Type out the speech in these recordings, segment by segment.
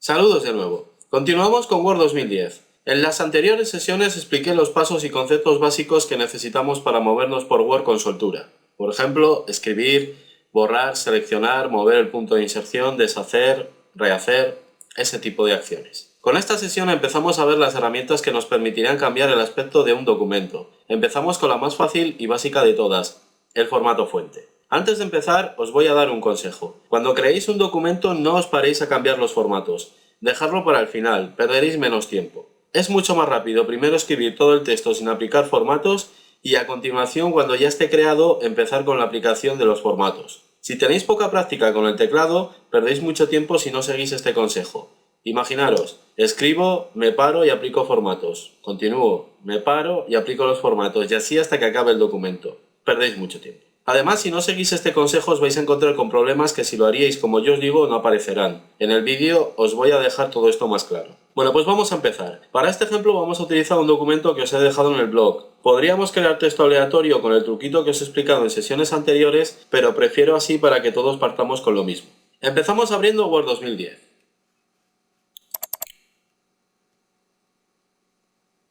Saludos de nuevo. Continuamos con Word 2010. En las anteriores sesiones expliqué los pasos y conceptos básicos que necesitamos para movernos por Word con soltura. Por ejemplo, escribir, borrar, seleccionar, mover el punto de inserción, deshacer, rehacer, ese tipo de acciones. Con esta sesión empezamos a ver las herramientas que nos permitirán cambiar el aspecto de un documento. Empezamos con la más fácil y básica de todas, el formato fuente. Antes de empezar, os voy a dar un consejo. Cuando creéis un documento, no os paréis a cambiar los formatos. Dejadlo para el final, perderéis menos tiempo. Es mucho más rápido primero escribir todo el texto sin aplicar formatos y a continuación, cuando ya esté creado, empezar con la aplicación de los formatos. Si tenéis poca práctica con el teclado, perdéis mucho tiempo si no seguís este consejo. Imaginaros, escribo, me paro y aplico formatos. Continúo, me paro y aplico los formatos y así hasta que acabe el documento. Perdéis mucho tiempo. Además, si no seguís este consejo os vais a encontrar con problemas que si lo haríais como yo os digo no aparecerán. En el vídeo os voy a dejar todo esto más claro. Bueno, pues vamos a empezar. Para este ejemplo vamos a utilizar un documento que os he dejado en el blog. Podríamos crear texto aleatorio con el truquito que os he explicado en sesiones anteriores, pero prefiero así para que todos partamos con lo mismo. Empezamos abriendo Word 2010.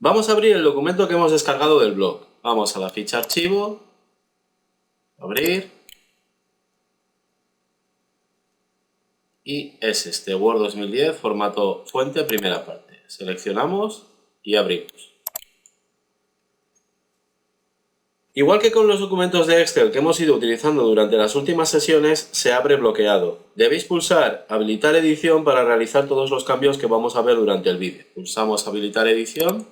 Vamos a abrir el documento que hemos descargado del blog. Vamos a la ficha archivo, abrir, y es este, Word 2010, formato fuente, primera parte. Seleccionamos y abrimos. Igual que con los documentos de Excel que hemos ido utilizando durante las últimas sesiones, se abre bloqueado. Debéis pulsar Habilitar edición para realizar todos los cambios que vamos a ver durante el vídeo. Pulsamos Habilitar edición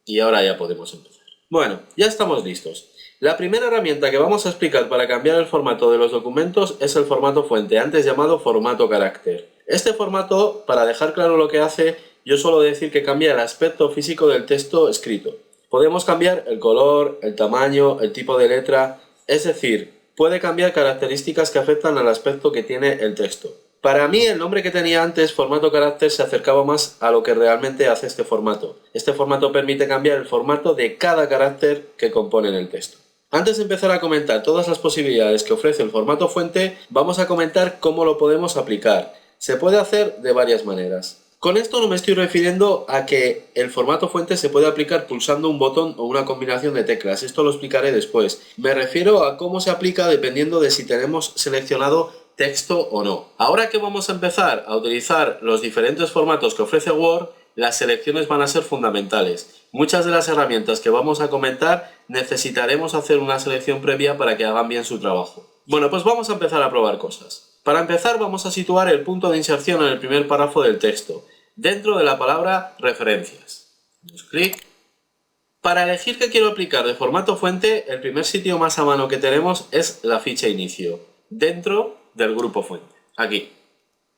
y ahora ya podemos empezar. Bueno, ya estamos listos. La primera herramienta que vamos a explicar para cambiar el formato de los documentos es el formato fuente, antes llamado formato carácter. Este formato, para dejar claro lo que hace, yo suelo decir que cambia el aspecto físico del texto escrito. Podemos cambiar el color, el tamaño, el tipo de letra, es decir, puede cambiar características que afectan al aspecto que tiene el texto. Para mí el nombre que tenía antes, formato carácter, se acercaba más a lo que realmente hace este formato. Este formato permite cambiar el formato de cada carácter que compone el texto. Antes de empezar a comentar todas las posibilidades que ofrece el formato fuente, vamos a comentar cómo lo podemos aplicar. Se puede hacer de varias maneras. Con esto no me estoy refiriendo a que el formato fuente se puede aplicar pulsando un botón o una combinación de teclas. Esto lo explicaré después. Me refiero a cómo se aplica dependiendo de si tenemos seleccionado texto o no. Ahora que vamos a empezar a utilizar los diferentes formatos que ofrece Word, las selecciones van a ser fundamentales. Muchas de las herramientas que vamos a comentar necesitaremos hacer una selección previa para que hagan bien su trabajo. Bueno, pues vamos a empezar a probar cosas. Para empezar vamos a situar el punto de inserción en el primer párrafo del texto, dentro de la palabra referencias. Damos clic. Para elegir qué quiero aplicar de formato fuente, el primer sitio más a mano que tenemos es la ficha inicio, dentro del grupo fuente, aquí,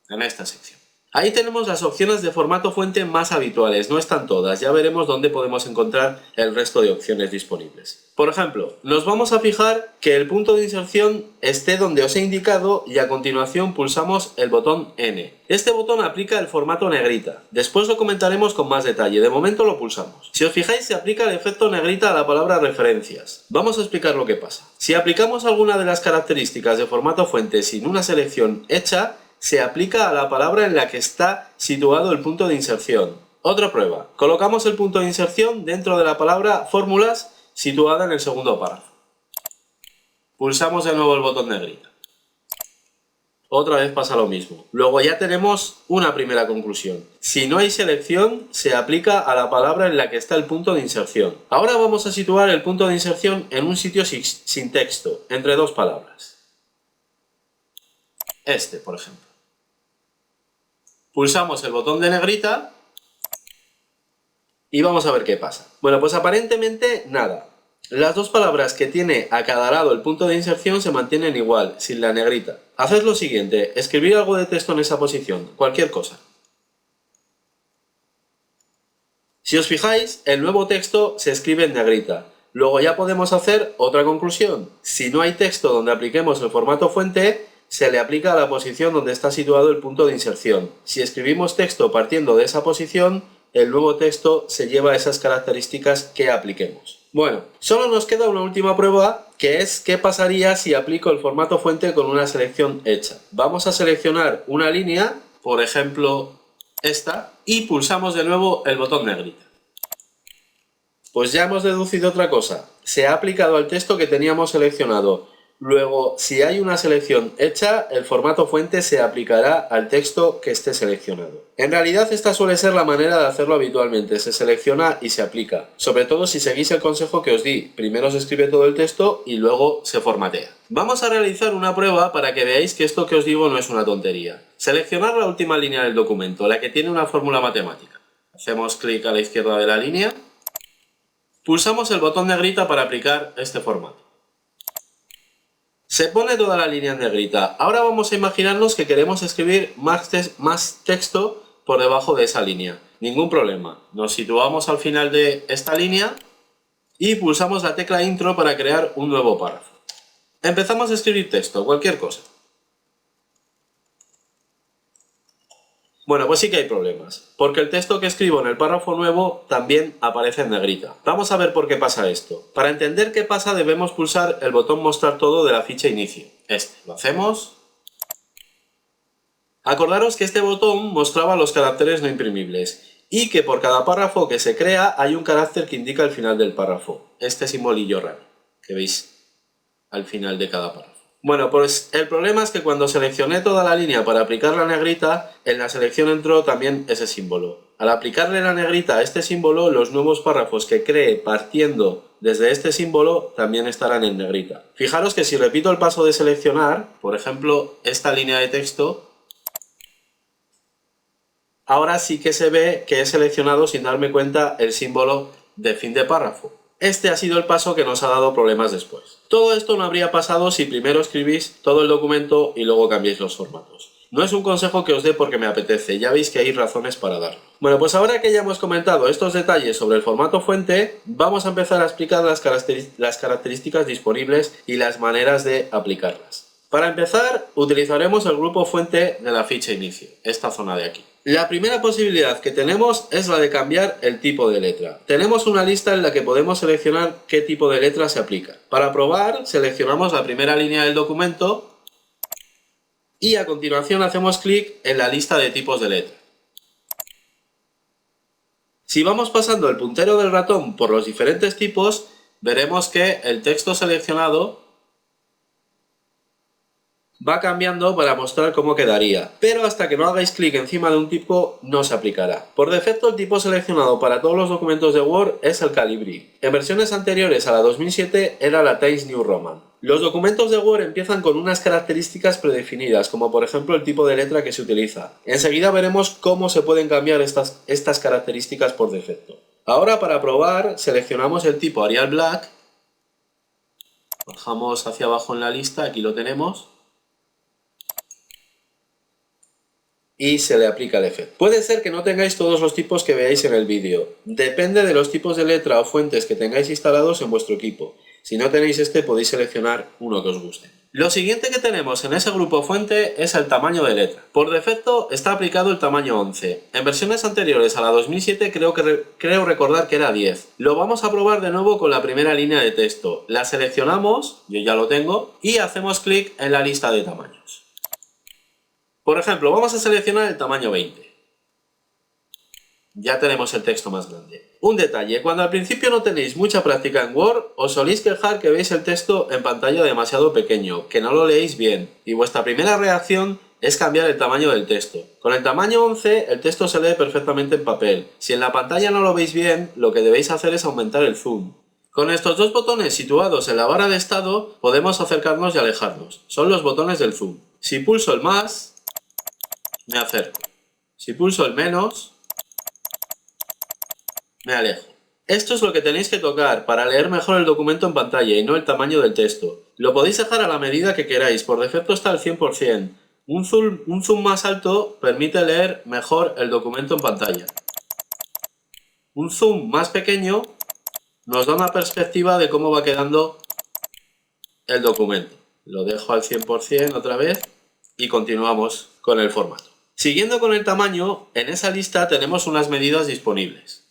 en esta sección. Ahí tenemos las opciones de formato fuente más habituales, no están todas, ya veremos dónde podemos encontrar el resto de opciones disponibles. Por ejemplo, nos vamos a fijar que el punto de inserción esté donde os he indicado y a continuación pulsamos el botón N. Este botón aplica el formato negrita, después lo comentaremos con más detalle, de momento lo pulsamos. Si os fijáis se aplica el efecto negrita a la palabra referencias. Vamos a explicar lo que pasa. Si aplicamos alguna de las características de formato fuente sin una selección hecha, se aplica a la palabra en la que está situado el punto de inserción. Otra prueba. Colocamos el punto de inserción dentro de la palabra fórmulas situada en el segundo párrafo. Pulsamos de nuevo el botón negrita. Otra vez pasa lo mismo. Luego ya tenemos una primera conclusión. Si no hay selección, se aplica a la palabra en la que está el punto de inserción. Ahora vamos a situar el punto de inserción en un sitio sin texto, entre dos palabras. Este, por ejemplo. Pulsamos el botón de negrita y vamos a ver qué pasa. Bueno, pues aparentemente nada. Las dos palabras que tiene a cada lado el punto de inserción se mantienen igual, sin la negrita. Haced lo siguiente, escribir algo de texto en esa posición, cualquier cosa. Si os fijáis, el nuevo texto se escribe en negrita. Luego ya podemos hacer otra conclusión. Si no hay texto donde apliquemos el formato fuente, se le aplica a la posición donde está situado el punto de inserción. Si escribimos texto partiendo de esa posición, el nuevo texto se lleva esas características que apliquemos. Bueno, solo nos queda una última prueba, que es qué pasaría si aplico el formato fuente con una selección hecha. Vamos a seleccionar una línea, por ejemplo esta, y pulsamos de nuevo el botón negrita. Pues ya hemos deducido otra cosa, se ha aplicado al texto que teníamos seleccionado. Luego, si hay una selección hecha, el formato fuente se aplicará al texto que esté seleccionado. En realidad esta suele ser la manera de hacerlo habitualmente, se selecciona y se aplica. Sobre todo si seguís el consejo que os di, primero se escribe todo el texto y luego se formatea. Vamos a realizar una prueba para que veáis que esto que os digo no es una tontería. Seleccionar la última línea del documento, la que tiene una fórmula matemática. Hacemos clic a la izquierda de la línea. Pulsamos el botón negrita para aplicar este formato. Se pone toda la línea en negrita. Ahora vamos a imaginarnos que queremos escribir más texto por debajo de esa línea. Ningún problema. Nos situamos al final de esta línea y pulsamos la tecla intro para crear un nuevo párrafo. Empezamos a escribir texto, cualquier cosa. Bueno, pues sí que hay problemas, porque el texto que escribo en el párrafo nuevo también aparece en negrita. Vamos a ver por qué pasa esto. Para entender qué pasa debemos pulsar el botón mostrar todo de la ficha inicio. Lo hacemos. Acordaros que este botón mostraba los caracteres no imprimibles y que por cada párrafo que se crea hay un carácter que indica el final del párrafo. Este simbolillo raro que veis al final de cada párrafo. Bueno, pues el problema es que cuando seleccioné toda la línea para aplicar la negrita, en la selección entró también ese símbolo. Al aplicarle la negrita a este símbolo, los nuevos párrafos que cree partiendo desde este símbolo también estarán en negrita. Fijaros que si repito el paso de seleccionar, por ejemplo, esta línea de texto, ahora sí que se ve que he seleccionado sin darme cuenta el símbolo de fin de párrafo. Este ha sido el paso que nos ha dado problemas después. Todo esto no habría pasado si primero escribís todo el documento y luego cambiéis los formatos. No es un consejo que os dé porque me apetece, ya veis que hay razones para darlo. Bueno, pues ahora que ya hemos comentado estos detalles sobre el formato fuente, vamos a empezar a explicar las características disponibles y las maneras de aplicarlas. Para empezar, utilizaremos el grupo fuente de la ficha inicio, esta zona de aquí. La primera posibilidad que tenemos es la de cambiar el tipo de letra. Tenemos una lista en la que podemos seleccionar qué tipo de letra se aplica. Para probar, seleccionamos la primera línea del documento y a continuación hacemos clic en la lista de tipos de letra. Si vamos pasando el puntero del ratón por los diferentes tipos, veremos que el texto seleccionado va cambiando para mostrar cómo quedaría, pero hasta que no hagáis clic encima de un tipo no se aplicará. Por defecto el tipo seleccionado para todos los documentos de Word es el Calibri. En versiones anteriores a la 2007 era la Times New Roman. Los documentos de Word empiezan con unas características predefinidas, como por ejemplo el tipo de letra que se utiliza. Enseguida veremos cómo se pueden cambiar estas características por defecto. Ahora para probar seleccionamos el tipo Arial Black, bajamos hacia abajo en la lista, aquí lo tenemos, y se le aplica el efecto. Puede ser que no tengáis todos los tipos que veáis en el vídeo. Depende de los tipos de letra o fuentes que tengáis instalados en vuestro equipo. Si no tenéis este, podéis seleccionar uno que os guste. Lo siguiente que tenemos en ese grupo fuente es el tamaño de letra. Por defecto está aplicado el tamaño 11. En versiones anteriores a la 2007 creo recordar que era 10. Lo vamos a probar de nuevo con la primera línea de texto. La seleccionamos, yo ya lo tengo, y hacemos clic en la lista de tamaños. Por ejemplo, vamos a seleccionar el tamaño 20. Ya tenemos el texto más grande. Un detalle, cuando al principio no tenéis mucha práctica en Word, os solís quejar que veis el texto en pantalla demasiado pequeño, que no lo leéis bien, y vuestra primera reacción es cambiar el tamaño del texto. Con el tamaño 11, el texto se lee perfectamente en papel. Si en la pantalla no lo veis bien, lo que debéis hacer es aumentar el zoom. Con estos dos botones situados en la barra de estado, podemos acercarnos y alejarnos. Son los botones del zoom. Si pulso el más, me acerco. Si pulso el menos, me alejo. Esto es lo que tenéis que tocar para leer mejor el documento en pantalla y no el tamaño del texto. Lo podéis dejar a la medida que queráis, por defecto está al 100%. Un zoom más alto permite leer mejor el documento en pantalla. Un zoom más pequeño nos da una perspectiva de cómo va quedando el documento. Lo dejo al 100% otra vez y continuamos con el formato. Siguiendo con el tamaño, en esa lista tenemos unas medidas disponibles.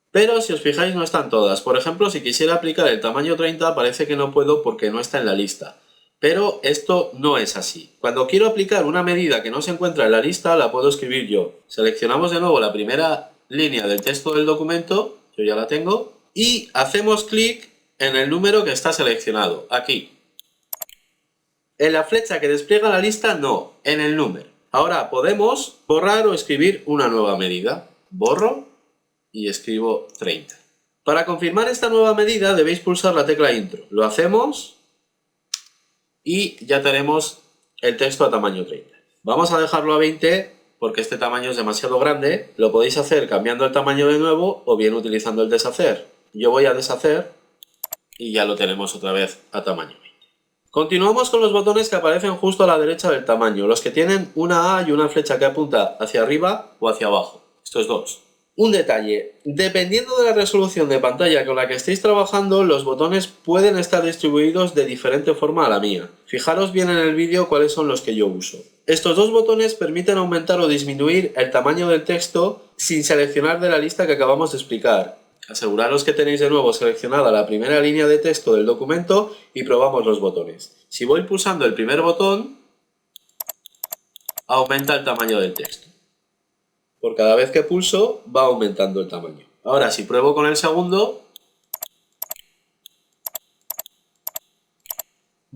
Pero si os fijáis no están todas. Por ejemplo, si quisiera aplicar el tamaño 30 parece que no puedo porque no está en la lista. Pero esto no es así. Cuando quiero aplicar una medida que no se encuentra en la lista, la puedo escribir yo. Seleccionamos de nuevo la primera línea del texto del documento, yo ya la tengo, y hacemos clic en el número que está seleccionado, aquí. En la flecha que despliega la lista, no, en el número. Ahora podemos borrar o escribir una nueva medida. Borro y escribo 30. Para confirmar esta nueva medida debéis pulsar la tecla Intro. Lo hacemos y ya tenemos el texto a tamaño 30. Vamos a dejarlo a 20 porque este tamaño es demasiado grande. Lo podéis hacer cambiando el tamaño de nuevo o bien utilizando el deshacer. Yo voy a deshacer y ya lo tenemos otra vez a tamaño 20. Continuamos con los botones que aparecen justo a la derecha del tamaño, los que tienen una A y una flecha que apunta hacia arriba o hacia abajo. Estos dos. Un detalle, dependiendo de la resolución de pantalla con la que estéis trabajando, los botones pueden estar distribuidos de diferente forma a la mía. Fijaros bien en el vídeo cuáles son los que yo uso. Estos dos botones permiten aumentar o disminuir el tamaño del texto sin seleccionar de la lista que acabamos de explicar. Aseguraros que tenéis de nuevo seleccionada la primera línea de texto del documento y probamos los botones. Si voy pulsando el primer botón, aumenta el tamaño del texto. Por cada vez que pulso, va aumentando el tamaño. Ahora, si pruebo con el segundo,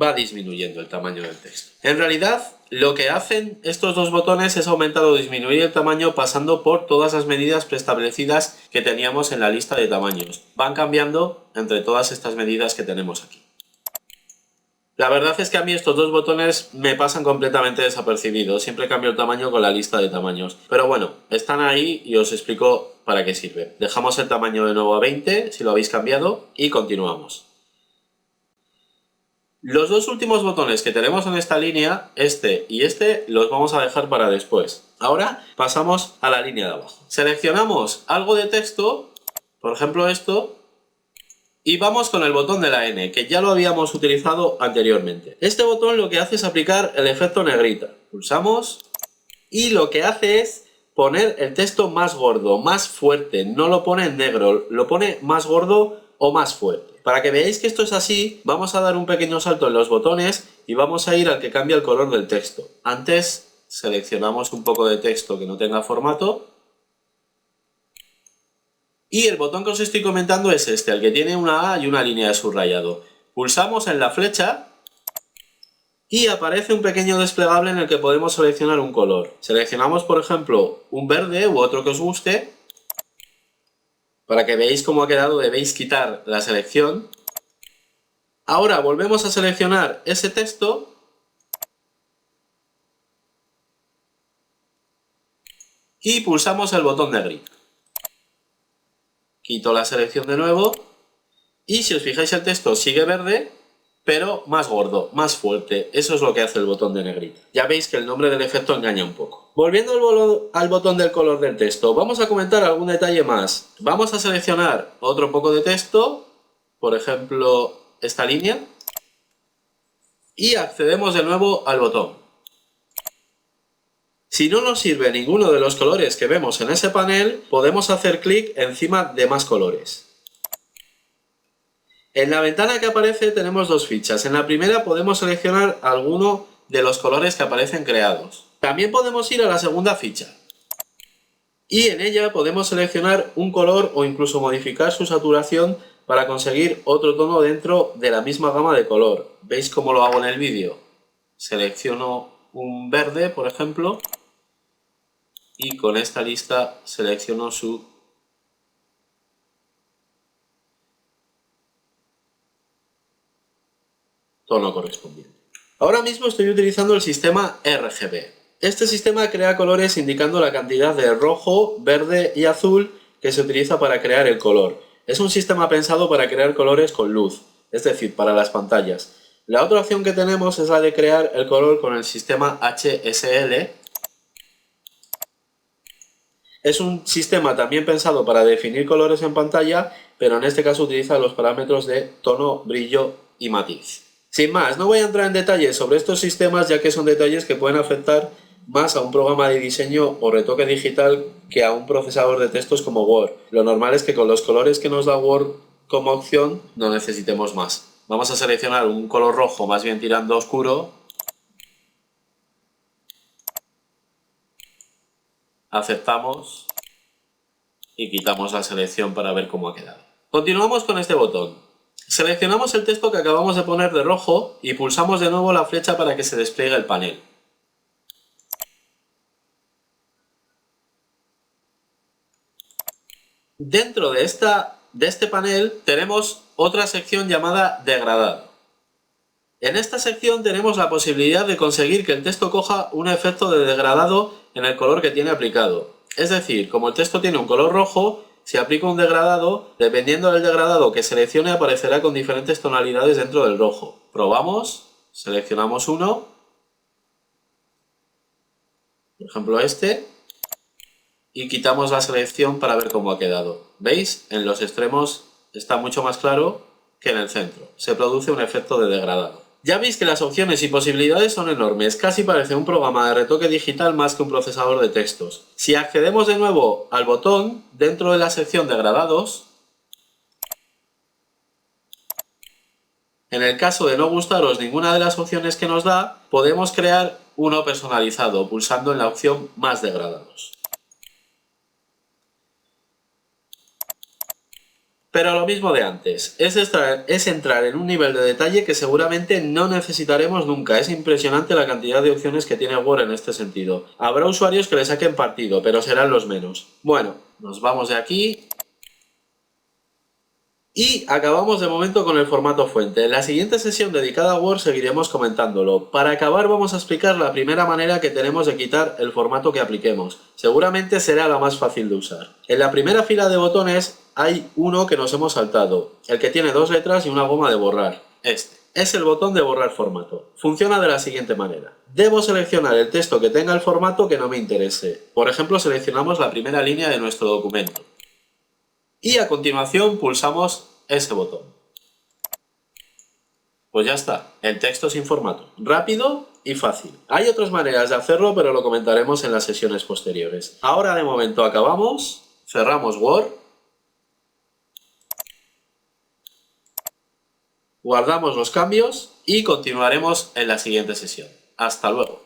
va disminuyendo el tamaño del texto. En realidad, lo que hacen estos dos botones es aumentar o disminuir el tamaño pasando por todas las medidas preestablecidas que teníamos en la lista de tamaños. Van cambiando entre todas estas medidas que tenemos aquí. La verdad es que a mí estos dos botones me pasan completamente desapercibidos. Siempre cambio el tamaño con la lista de tamaños. Pero bueno, están ahí y os explico para qué sirve. Dejamos el tamaño de nuevo a 20, si lo habéis cambiado, y continuamos. Los dos últimos botones que tenemos en esta línea, este y este, los vamos a dejar para después. Ahora pasamos a la línea de abajo. Seleccionamos algo de texto, por ejemplo esto, y vamos con el botón de la N, que ya lo habíamos utilizado anteriormente. Este botón lo que hace es aplicar el efecto negrita. Pulsamos y lo que hace es poner el texto más gordo, más fuerte. No lo pone en negro, lo pone más gordo o más fuerte. Para que veáis que esto es así, vamos a dar un pequeño salto en los botones y vamos a ir al que cambia el color del texto. Antes seleccionamos un poco de texto que no tenga formato. Y el botón que os estoy comentando es este, el que tiene una A y una línea de subrayado. Pulsamos en la flecha y aparece un pequeño desplegable en el que podemos seleccionar un color. Seleccionamos, por ejemplo, un verde u otro que os guste. Para que veáis cómo ha quedado, debéis quitar la selección. Ahora volvemos a seleccionar ese texto y pulsamos el botón negrito. Quito la selección de nuevo y si os fijáis el texto sigue verde, pero más gordo, más fuerte. Eso es lo que hace el botón de negrita. Ya veis que el nombre del efecto engaña un poco. Volviendo al botón del color del texto, vamos a comentar algún detalle más. Vamos a seleccionar otro poco de texto, por ejemplo esta línea, y accedemos de nuevo al botón. Si no nos sirve ninguno de los colores que vemos en ese panel, podemos hacer clic encima de más colores. En la ventana que aparece tenemos dos fichas. En la primera podemos seleccionar alguno de los colores que aparecen creados. También podemos ir a la segunda ficha. Y en ella podemos seleccionar un color o incluso modificar su saturación para conseguir otro tono dentro de la misma gama de color. ¿Veis cómo lo hago en el vídeo? Selecciono un verde, por ejemplo, y con esta lista selecciono su tono correspondiente. Ahora mismo estoy utilizando el sistema RGB. Este sistema crea colores indicando la cantidad de rojo, verde y azul que se utiliza para crear el color. Es un sistema pensado para crear colores con luz, es decir, para las pantallas. La otra opción que tenemos es la de crear el color con el sistema HSL. Es un sistema también pensado para definir colores en pantalla, pero en este caso utiliza los parámetros de tono, brillo y matiz. Sin más, no voy a entrar en detalles sobre estos sistemas ya que son detalles que pueden afectar más a un programa de diseño o retoque digital que a un procesador de textos como Word. Lo normal es que con los colores que nos da Word como opción no necesitemos más. Vamos a seleccionar un color rojo más bien tirando a oscuro. Aceptamos y quitamos la selección para ver cómo ha quedado. Continuamos con este botón. Seleccionamos el texto que acabamos de poner de rojo y pulsamos de nuevo la flecha para que se despliegue el panel. Dentro de este panel tenemos otra sección llamada degradado. En esta sección tenemos la posibilidad de conseguir que el texto coja un efecto de degradado en el color que tiene aplicado. Es decir, como el texto tiene un color rojo, si aplico un degradado, dependiendo del degradado que seleccione aparecerá con diferentes tonalidades dentro del rojo. Probamos, seleccionamos uno, por ejemplo este, y quitamos la selección para ver cómo ha quedado. ¿Veis? En los extremos está mucho más claro que en el centro. Se produce un efecto de degradado. Ya veis que las opciones y posibilidades son enormes, casi parece un programa de retoque digital más que un procesador de textos. Si accedemos de nuevo al botón, dentro de la sección degradados, en el caso de no gustaros ninguna de las opciones que nos da, podemos crear uno personalizado, pulsando en la opción más degradados. Pero lo mismo de antes, es entrar en un nivel de detalle que seguramente no necesitaremos nunca. Es impresionante la cantidad de opciones que tiene Word en este sentido. Habrá usuarios que le saquen partido, pero serán los menos. Bueno, nos vamos de aquí y acabamos de momento con el formato fuente. En la siguiente sesión dedicada a Word seguiremos comentándolo. Para acabar vamos a explicar la primera manera que tenemos de quitar el formato que apliquemos. Seguramente será la más fácil de usar. En la primera fila de botones hay uno que nos hemos saltado, el que tiene dos letras y una goma de borrar. Este es el botón de borrar formato. Funciona de la siguiente manera. Debo seleccionar el texto que tenga el formato que no me interese. Por ejemplo, seleccionamos la primera línea de nuestro documento. Y a continuación pulsamos ese botón. Pues ya está, el texto sin formato. Rápido y fácil. Hay otras maneras de hacerlo, pero lo comentaremos en las sesiones posteriores. Ahora de momento acabamos, cerramos Word, guardamos los cambios y continuaremos en la siguiente sesión. Hasta luego.